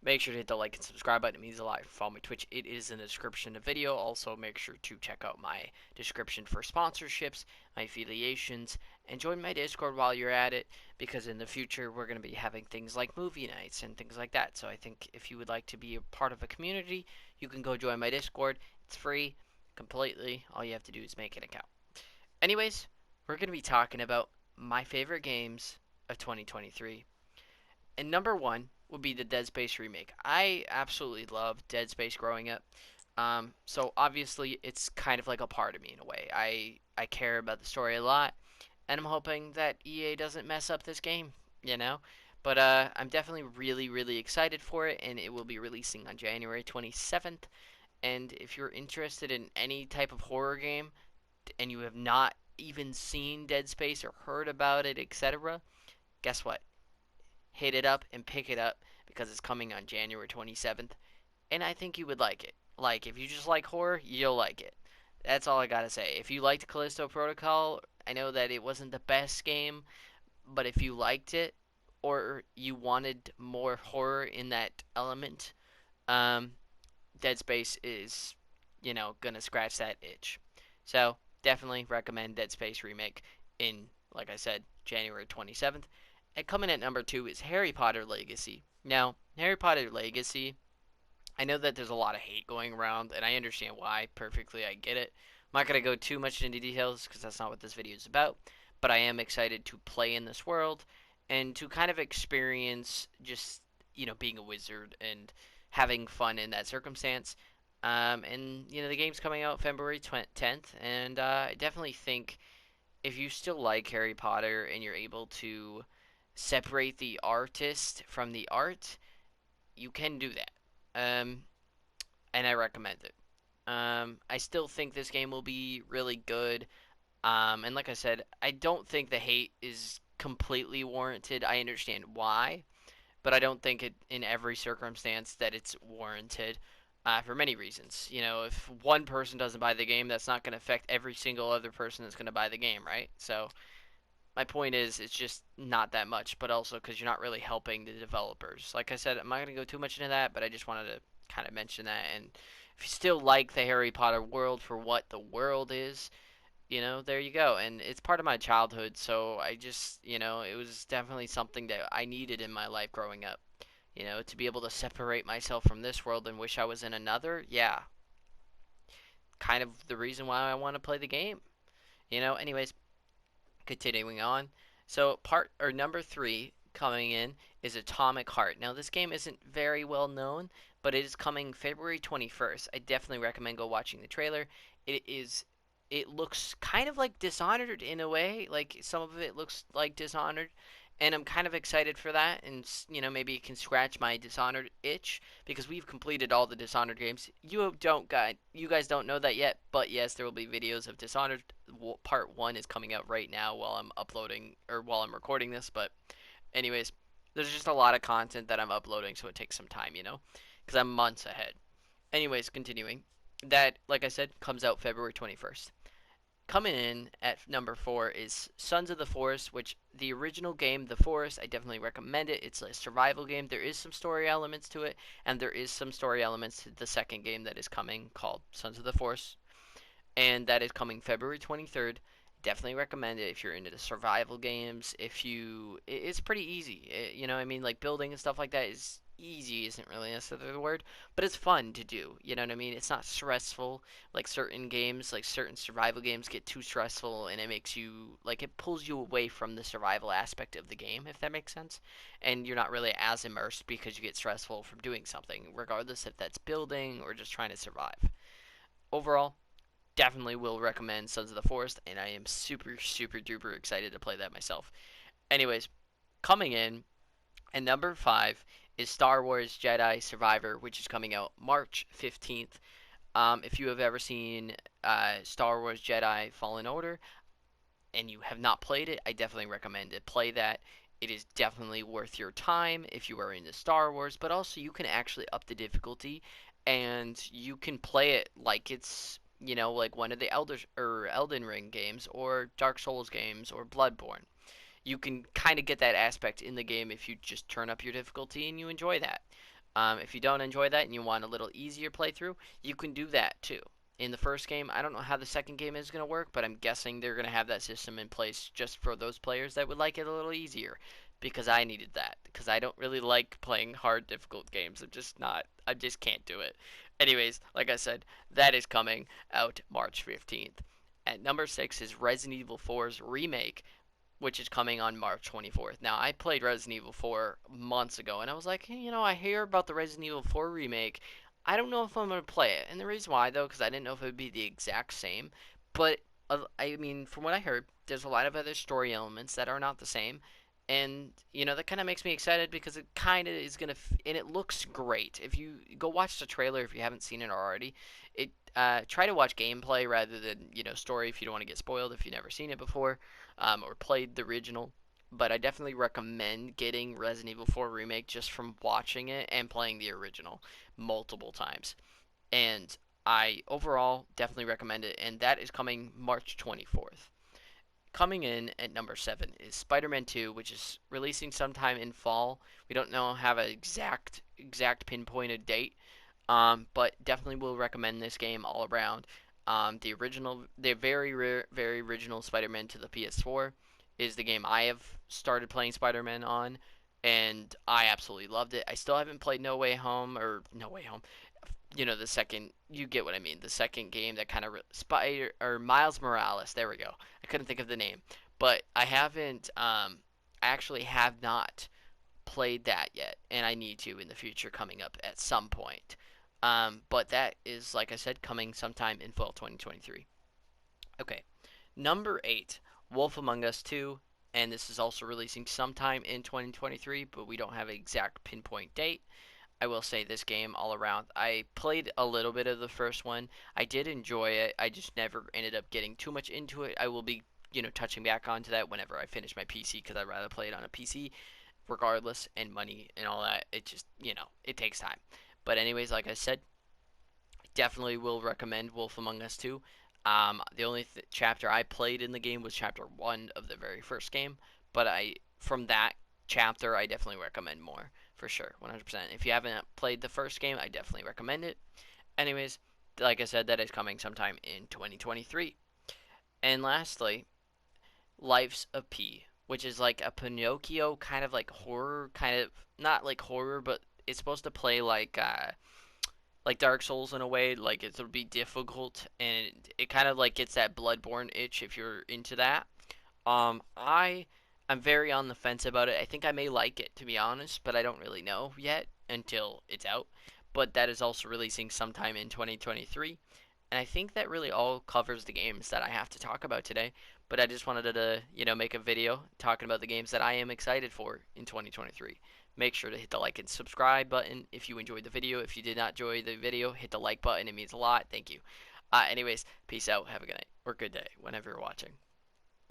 Make sure to hit the like and subscribe button. It means a lot. If you follow my Twitch, it is in the description of the video. Also, make sure to check out my description for sponsorships, my affiliations, and join my Discord while you're at it, because in the future we're going to be having things like movie nights and things like that. So I think if you would like to be a part of a community, you can go join my Discord. It's free completely. All you have to do is make an account. Anyways, we're going to be talking about my favorite games of 2023. And number one would be the Dead Space remake. I absolutely loved Dead Space growing up. So obviously it's kind of like a part of me in a way. I care about the story a lot, and I'm hoping that EA doesn't mess up this game, you know. But I'm definitely really excited for it, and it will be releasing on January 27th. And if you're interested in any type of horror game and you have not even seen Dead Space or heard about it, etc., guess what? Hit it up and pick it up because it's coming on January 27th, and I think you would like it. Like, if you just like horror, you'll like it. That's all I gotta say. If you liked Callisto Protocol, I know that it wasn't the best game, but if you liked it or you wanted more horror in that element, um, Dead Space is, gonna scratch that itch. So, definitely recommend Dead Space Remake in, like I said, January 27th. And coming at number two is Harry Potter Legacy. Now, Harry Potter Legacy, I know that there's a lot of hate going around, and I understand why perfectly. I get it. I'm not going to go too much into details because that's not what this video is about, but I am excited to play in this world and to kind of experience just, being a wizard and having fun in that circumstance. And the game's coming out February 10th, and I definitely think if you still like Harry Potter and you're able to separate the artist from the art, you can do that. Um, and I recommend it. I still think this game will be really good. And like I said, I don't think the hate is completely warranted. I understand why, but I don't think it in every circumstance that it's warranted. For many reasons. If one person doesn't buy the game, that's not going to affect every single other person that's going to buy the game, right? So my point is, it's just not that much, but also because you're not really helping the developers. Like I said, I'm not going to go too much into that, but I just wanted to kind of mention that. And if you still like the Harry Potter world for what the world is, there you go. And it's part of my childhood, so I just, it was definitely something that I needed in my life growing up. To be able to separate myself from this world and wish I was in another, yeah, kind of the reason why I want to play the game. Anyways, continuing on. So part or number three coming in is Atomic Heart. Now this game isn't very well known, but it is coming February 21st. I definitely recommend go watching the trailer. It looks kind of like Dishonored in a way. Like some of it looks like Dishonored, and I'm kind of excited for that. And maybe it can scratch my Dishonored itch because we've completed all the Dishonored games. You guys don't know that yet, but yes, there will be videos of Dishonored. Part one is coming out right now while I'm uploading or while I'm recording this. But anyways, there's just a lot of content that I'm uploading, so it takes some time, because I'm months ahead. Anyways, continuing. That, like I said, comes out February 21st. Coming in at number four is Sons of the Forest, which the original game, The Forest, I definitely recommend it. It's a survival game. There is some story elements to it, and there is some story elements to the second game that is coming called Sons of the Forest, and that is coming February 23rd. Definitely recommend it if you're into the survival games. It's pretty easy. I mean, like building and stuff like that is easy. Isn't really necessarily the word, but it's fun to do. You know what I mean? It's not stressful like certain games, like certain survival games get too stressful, and it makes you like it pulls you away from the survival aspect of the game, if that makes sense. And you're not really as immersed because you get stressful from doing something, regardless if that's building or just trying to survive. Overall, definitely will recommend Sons of the Forest, and I am super duper excited to play that myself. Anyways, coming in at number five is Star Wars Jedi Survivor, which is coming out March 15th. If you have ever seen Star Wars Jedi Fallen Order and you have not played it, I definitely recommend it. Play that. It is definitely worth your time if you are into Star Wars, but also you can actually up the difficulty and you can play it like it's like one of the Elden Ring games or Dark Souls games or Bloodborne. You can kind of get that aspect in the game if you just turn up your difficulty and you enjoy that. If you don't enjoy that and you want a little easier playthrough, you can do that too. In the first game, I don't know how the second game is going to work, but I'm guessing they're going to have that system in place just for those players that would like it a little easier. Because I needed that. Because I don't really like playing hard, difficult games. I just can't do it. Anyways, like I said, that is coming out March 15th. At number 6 is Resident Evil 4's remake, which is coming on March 24th. Now, I played Resident Evil 4 months ago, and I was like, hey, I hear about the Resident Evil 4 remake. I don't know if I'm going to play it. And the reason why, though, because I didn't know if it would be the exact same. But, I mean, from what I heard, there's a lot of other story elements that are not the same. And, that kind of makes me excited because it kind of is going to, and it looks great. If you go watch the trailer, if you haven't seen it already, try to watch gameplay rather than, story if you don't want to get spoiled if you've never seen it before or played the original. But I definitely recommend getting Resident Evil 4 Remake just from watching it and playing the original multiple times. And I overall definitely recommend it, and that is coming March 24th. Coming in at number 7 is Spider-Man 2, which is releasing sometime in fall. We don't know have an exact pinpointed date, but definitely will recommend this game all around. The very original Spider-Man to the PS4 is the game I have started playing Spider-Man on, and I absolutely loved it. I still haven't played No Way Home or No Way Home. The second, you get what I mean. The second game that kind of Spider or Miles Morales. There we go. I couldn't think of the name, but I haven't. I actually have not played that yet, and I need to in the future coming up at some point. But that is, like I said, coming sometime in fall 2023. Okay, number 8, Wolf Among Us 2, and this is also releasing sometime in 2023, but we don't have an exact pinpoint date. I will say this game all around. I played a little bit of the first one. I did enjoy it. I just never ended up getting too much into it. I will be, touching back onto that whenever I finish my PC because I'd rather play it on a PC regardless, and money and all that. It just, it takes time. But anyways, like I said, definitely will recommend Wolf Among Us 2. The only chapter I played in the game was chapter 1 of the very first game, but from that chapter I definitely recommend more for sure, 100%. If you haven't played the first game, I definitely recommend it. Anyways, like I said, that is coming sometime in 2023. And lastly, Life's a P, which is like a Pinocchio kind of like horror, kind of not like horror, but it's supposed to play like Dark Souls in a way. Like it'll be difficult, and it kind of like gets that Bloodborne itch if you're into that. I'm very on the fence about it. I think I may like it to be honest, but I don't really know yet until it's out. But that is also releasing sometime in 2023. And I think that really all covers the games that I have to talk about today. But I just wanted to, make a video talking about the games that I am excited for in 2023. Make sure to hit the like and subscribe button if you enjoyed the video. If you did not enjoy the video, hit the like button. It means a lot. Thank you. Anyways, peace out. Have a good night or good day whenever you're watching.